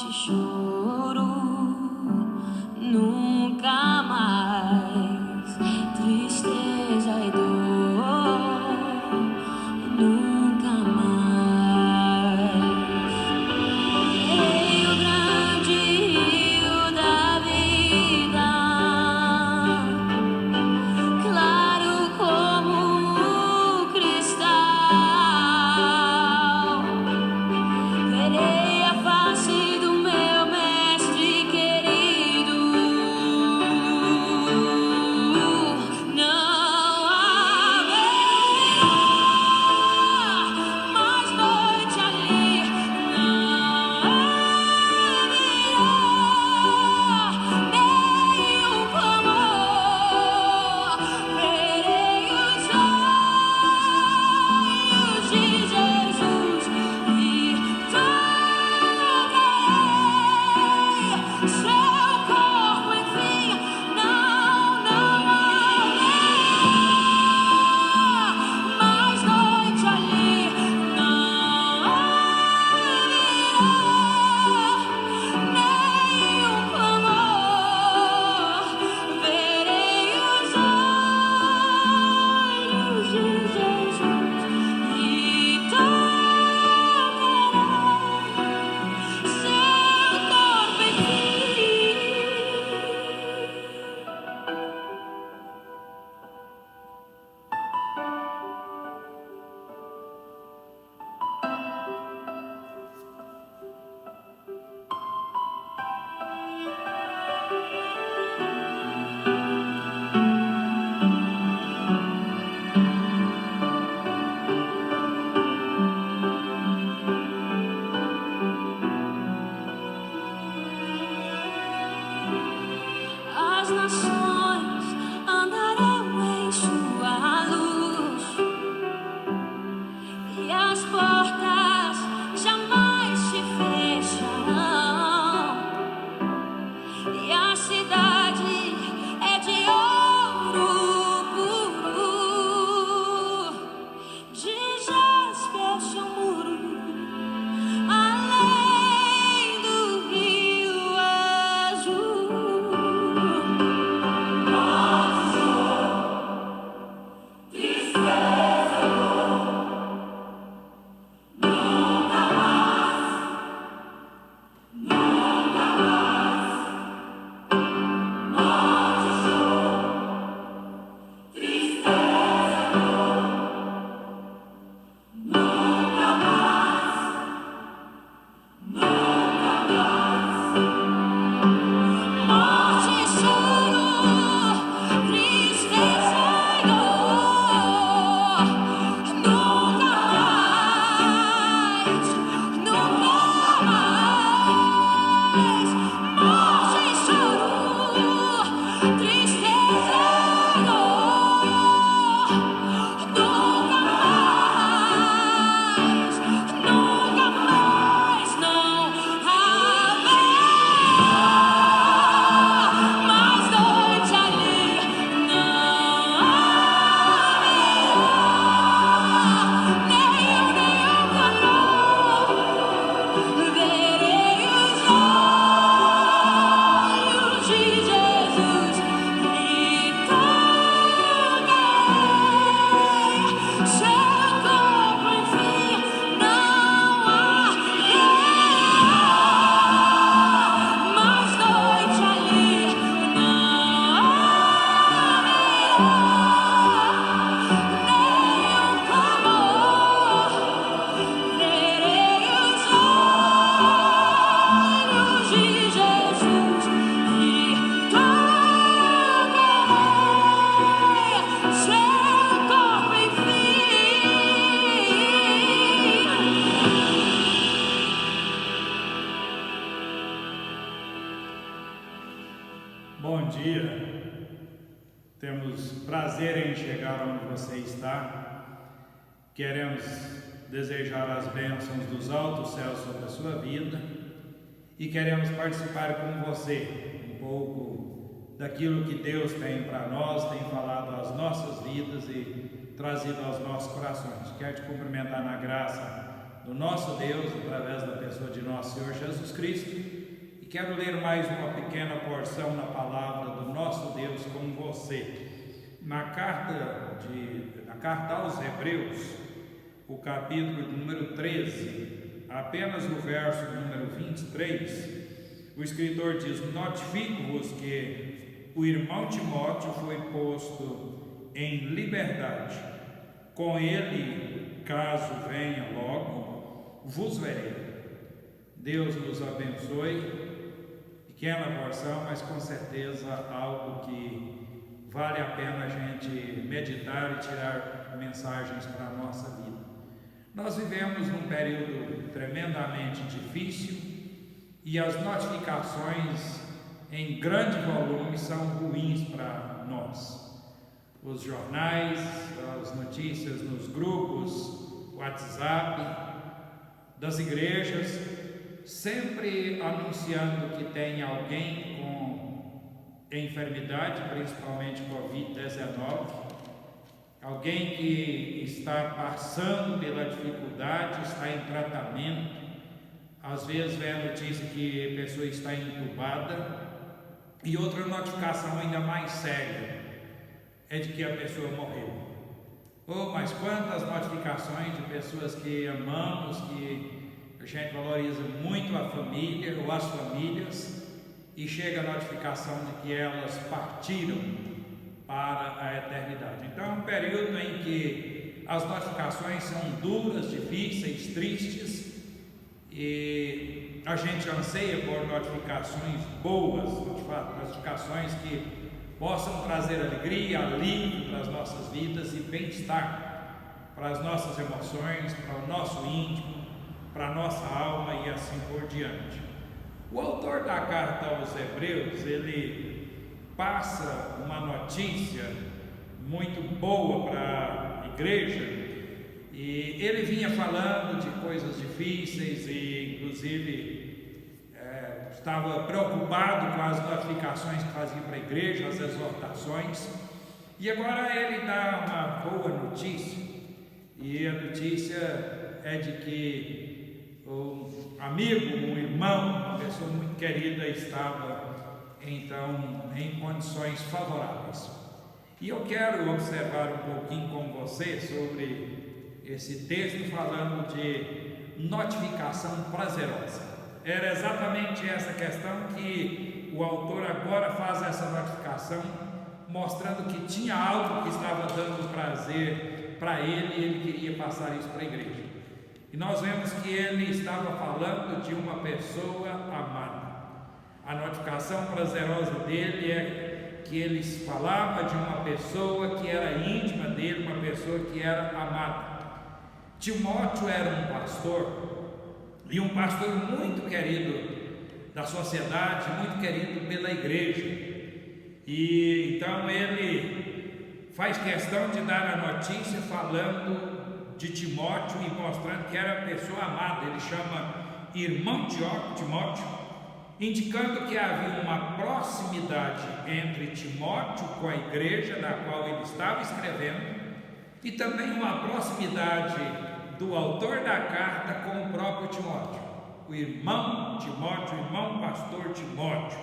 morte e choro, nunca mais tristeza e dor, nunca mais. Verei o grande rio da vida, claro como o cristal. Verei a face do meu mestre querido. Não haverá mais noite ali. Não haverá nenhum clamor. Verei os olhos de Jesus e tocarei seu corpo, enfim. Não haverá mais noite ali. Não haverá nenhum clamor. Verei os olhos de Jesus e tocarei seu corpo, enfim. As nações andarão em sua luz, e as portas jamais se fecharão, e a cidade é de ouro puro, de jaspe seu muro, além do rio azul. Morte e choro, tristeza e dor, nunca mais, nunca mais. Morte e choro, tristeza e dor, nunca mais, nunca mais. Não haverá mais noite ali. Não haverá nenhum clamor. Verei os olhos de Jesus e tocarei seu corpo, enfim. Não haverá mais noite ali. Não haverá nenhum clamor. Verei os olhos de Jesus e tocarei seu corpo, enfim. Bom dia, temos prazer em chegar onde você está. Queremos desejar as bênçãos dos altos céus sobre a sua vida e queremos participar com você um pouco daquilo que Deus tem para nós, tem falado às nossas vidas e trazido aos nossos corações. Quero te cumprimentar na graça do nosso Deus, através da pessoa de nosso Senhor Jesus Cristo e quero ler mais uma pequena porção na palavra do nosso Deus com você. Na carta aos Hebreus, o capítulo número 13, apenas no verso número 23, o escritor diz: notifico-vos que o irmão Timóteo foi posto em liberdade. Com ele, caso venha logo, vos verei. Deus nos abençoe. Pequena porção, mas com certeza algo que vale a pena a gente meditar e tirar mensagens para a nossa vida. Nós vivemos num período tremendamente difícil e as notificações em grande volume são ruins para nós. Os jornais, as notícias nos grupos, WhatsApp das igrejas, sempre anunciando que tem alguém com enfermidade, principalmente Covid-19, alguém que está passando pela dificuldade, está em tratamento. Às vezes vem a notícia que a pessoa está entubada, e outra notificação ainda mais séria é de que a pessoa morreu. Mas quantas notificações de pessoas que amamos, que a gente valoriza muito a família ou as famílias, e chega a notificação de que elas partiram para a eternidade. Então é um período em que as notificações são duras, difíceis, tristes, e a gente anseia por notificações boas, notificações que possam trazer alegria, alívio para as nossas vidas e bem-estar para as nossas emoções, para o nosso íntimo, para a nossa alma e assim por diante. O autor da carta aos Hebreus, ele passa uma notícia muito boa para a igreja, e ele vinha falando de coisas difíceis e inclusive estava preocupado com as notificações que fazia para a igreja, as exortações, e agora ele dá uma boa notícia, e a notícia é de que um amigo, um irmão, uma pessoa muito querida estava então em condições favoráveis. E eu quero observar um pouquinho com você sobre esse texto falando de notificação prazerosa. Era exatamente essa questão que o autor agora faz essa notificação, mostrando que tinha algo que estava dando prazer para ele e ele queria passar isso para a igreja. E nós vemos que ele estava falando de uma pessoa amada. A notificação prazerosa dele é que ele falava de uma pessoa que era íntima dele, uma pessoa que era amada. Timóteo era um pastor, e um pastor muito querido da sociedade, muito querido pela igreja. E então ele faz questão de dar a notícia falando de Timóteo e mostrando que era pessoa amada. Ele chama irmão Timóteo, indicando que havia uma proximidade entre Timóteo com a igreja da qual ele estava escrevendo, e também uma proximidade do autor da carta com o próprio Timóteo, o irmão Timóteo, o irmão pastor Timóteo.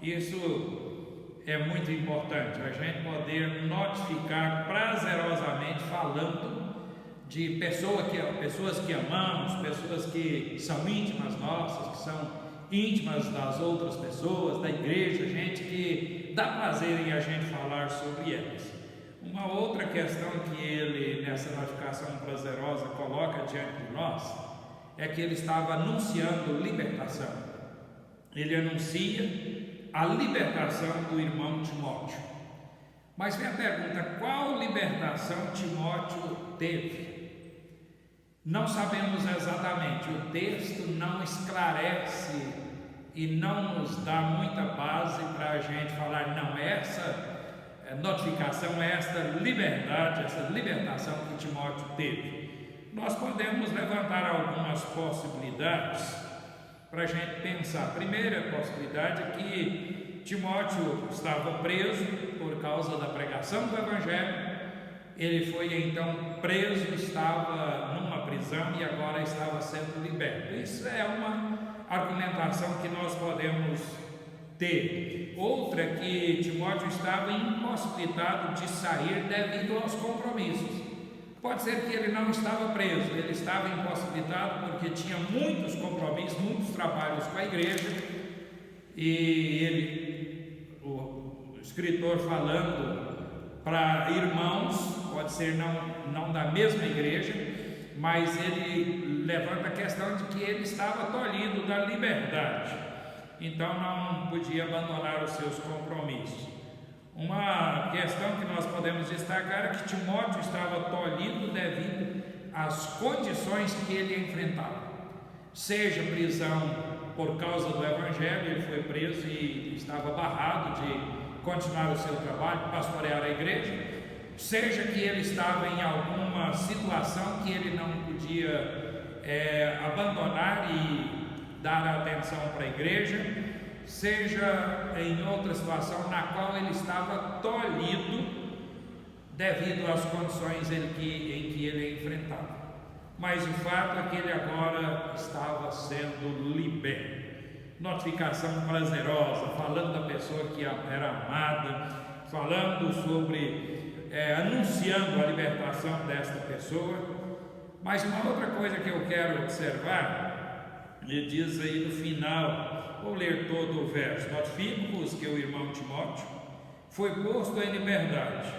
Isso é muito importante, a gente poder notificar prazerosamente, falando de pessoas que amamos, pessoas que são íntimas nossas, que são íntimas das outras pessoas, da igreja, gente que dá prazer em a gente falar sobre elas. Uma outra questão que ele, nessa notificação prazerosa, coloca diante de nós, é que ele estava anunciando libertação. Ele anuncia a libertação do irmão Timóteo. Mas vem a pergunta: qual libertação Timóteo teve? Não sabemos exatamente, o texto não esclarece e não nos dá muita base para a gente falar, não, essa notificação, esta liberdade, essa libertação que Timóteo teve. Nós podemos levantar algumas possibilidades para a gente pensar. A primeira possibilidade é que Timóteo estava preso por causa da pregação do Evangelho. Ele foi então preso, estava numa prisão e agora estava sendo liberto. Isso é uma argumentação que nós podemos ter. Outra é que Timóteo estava impossibilitado de sair devido aos compromissos. Pode ser que ele não estava preso, ele estava impossibilitado porque tinha muitos compromissos, muitos trabalhos com a igreja, e ele, o escritor falando para irmãos, pode ser não da mesma igreja, mas ele levanta a questão de que ele estava tolhido da liberdade, então não podia abandonar os seus compromissos. Uma questão que nós podemos destacar é que Timóteo estava tolhido devido às condições que ele enfrentava, seja prisão por causa do evangelho, ele foi preso e estava barrado de continuar o seu trabalho, pastorear a igreja, seja que ele estava em alguma situação que ele não podia abandonar e dar atenção para a igreja, seja em outra situação na qual ele estava tolhido devido às condições em que ele enfrentava. Mas o fato é que ele agora estava sendo liberto. Notificação prazerosa, falando da pessoa que era amada, falando sobre, anunciando a libertação desta pessoa. Mas uma outra coisa que eu quero observar, ele diz aí no final, vou ler todo o verso: notifico-vos que o irmão Timóteo foi posto em liberdade,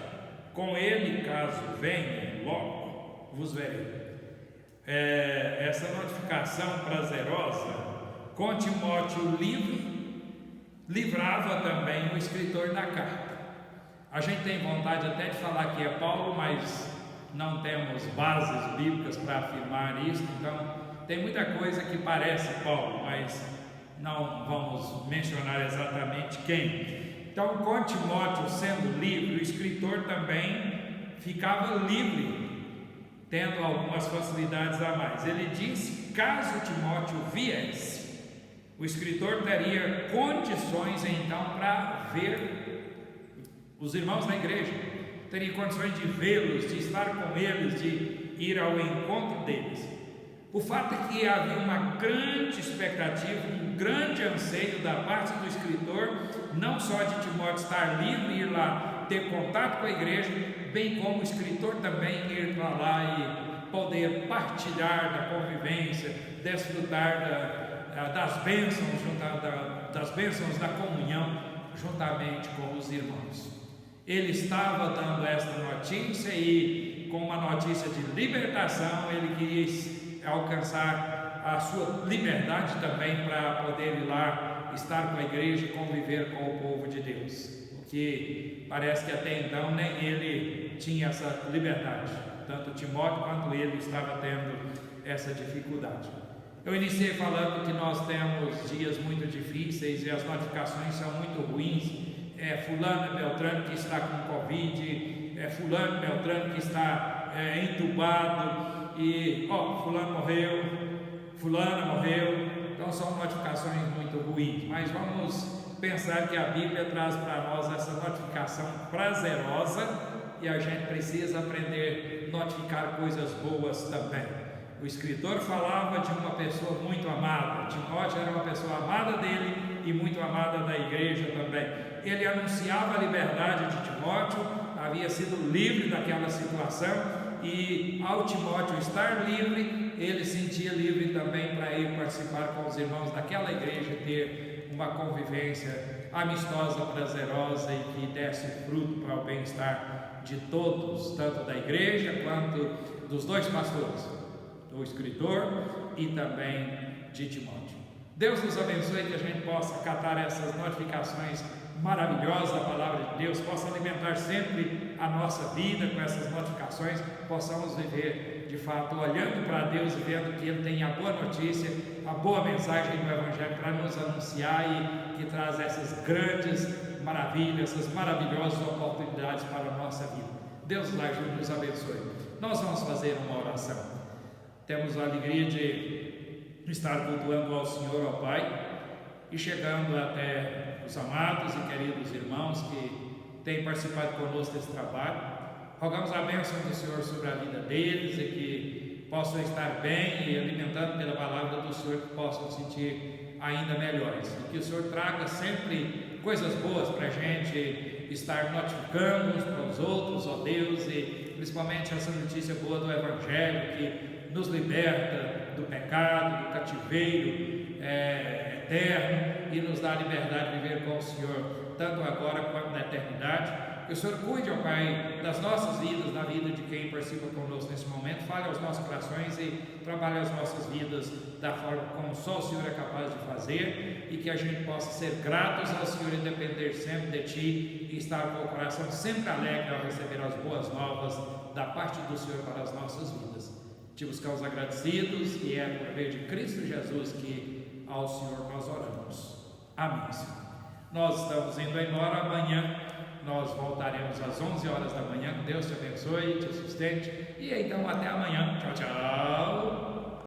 com ele, caso venha, logo vos verei. Essa notificação prazerosa com Timóteo livre, livrava também o escritor da carta. A gente tem vontade até de falar que é Paulo, mas não temos bases bíblicas para afirmar isso, então tem muita coisa que parece Paulo, mas não vamos mencionar exatamente quem. Então, com Timóteo sendo livre, o escritor também ficava livre, tendo algumas facilidades a mais. Ele disse: caso Timóteo viesse, o escritor teria condições então para ver os irmãos da igreja, teria condições de vê-los, de estar com eles, de ir ao encontro deles. O fato é que havia uma grande expectativa, um grande anseio da parte do escritor, não só de Timóteo estar livre e ir lá ter contato com a igreja, bem como o escritor também ir para lá e poder partilhar da convivência, desfrutar das bênçãos da comunhão juntamente com os irmãos. Ele estava dando esta notícia e com uma notícia de libertação ele queria alcançar a sua liberdade também para poder ir lá estar com a igreja e conviver com o povo de Deus, que parece que até então nem ele tinha essa liberdade, tanto Timóteo quanto ele estava tendo essa dificuldade. Eu iniciei falando que nós temos dias muito difíceis e as notificações são muito ruins. Fulano Beltrano que está com Covid, fulano Beltrano que está entubado, e fulano morreu, fulana morreu. Então são notificações muito ruins, mas vamos pensar que a Bíblia traz para nós essa notificação prazerosa e a gente precisa aprender a notificar coisas boas também. O escritor falava de uma pessoa muito amada, Timóteo era uma pessoa amada dele e muito amada da igreja também. Ele anunciava a liberdade de Timóteo, havia sido livre daquela situação, e ao Timóteo estar livre, ele sentia livre também para ir participar com os irmãos daquela igreja, ter uma convivência amistosa, prazerosa e que desse fruto para o bem-estar de todos, tanto da igreja quanto dos dois pastores, do escritor e também de Timóteo. Deus nos abençoe, que a gente possa acatar essas notificações maravilhosas da palavra de Deus, possa alimentar sempre a nossa vida com essas notificações, possamos viver de fato olhando para Deus e vendo que Ele tem a boa notícia, a boa mensagem do Evangelho para nos anunciar e que traz essas grandes maravilhas, essas maravilhosas oportunidades para a nossa vida. Deus nos ajude e nos abençoe. Nós vamos fazer uma oração. Temos a alegria de estar cultuando ao Senhor, ao Pai, e chegando até os amados e queridos irmãos que têm participado conosco desse trabalho. Rogamos a bênção do Senhor sobre a vida deles e que possam estar bem e alimentando pela palavra do Senhor, que possam sentir ainda melhores. E que o Senhor traga sempre coisas boas para a gente estar notificando uns para os outros, ó Deus, e principalmente essa notícia boa do Evangelho, que nos liberta do pecado, do cativeiro eterno, e nos dá a liberdade de viver com o Senhor, tanto agora quanto na eternidade. Que o Senhor cuide, ó Pai, das nossas vidas, da vida de quem participa conosco nesse momento, fale aos nossos corações e trabalhe as nossas vidas da forma como só o Senhor é capaz de fazer, e que a gente possa ser gratos ao Senhor e depender sempre de Ti, e estar com o coração sempre alegre ao receber as boas novas da parte do Senhor para as nossas vidas. Te buscamos agradecidos, e é por meio de Cristo Jesus que ao Senhor nós oramos. Amém, Senhor. Nós estamos indo embora. Amanhã nós voltaremos às 11 horas da manhã. Que Deus te abençoe, te sustente, e então até amanhã. Tchau, tchau.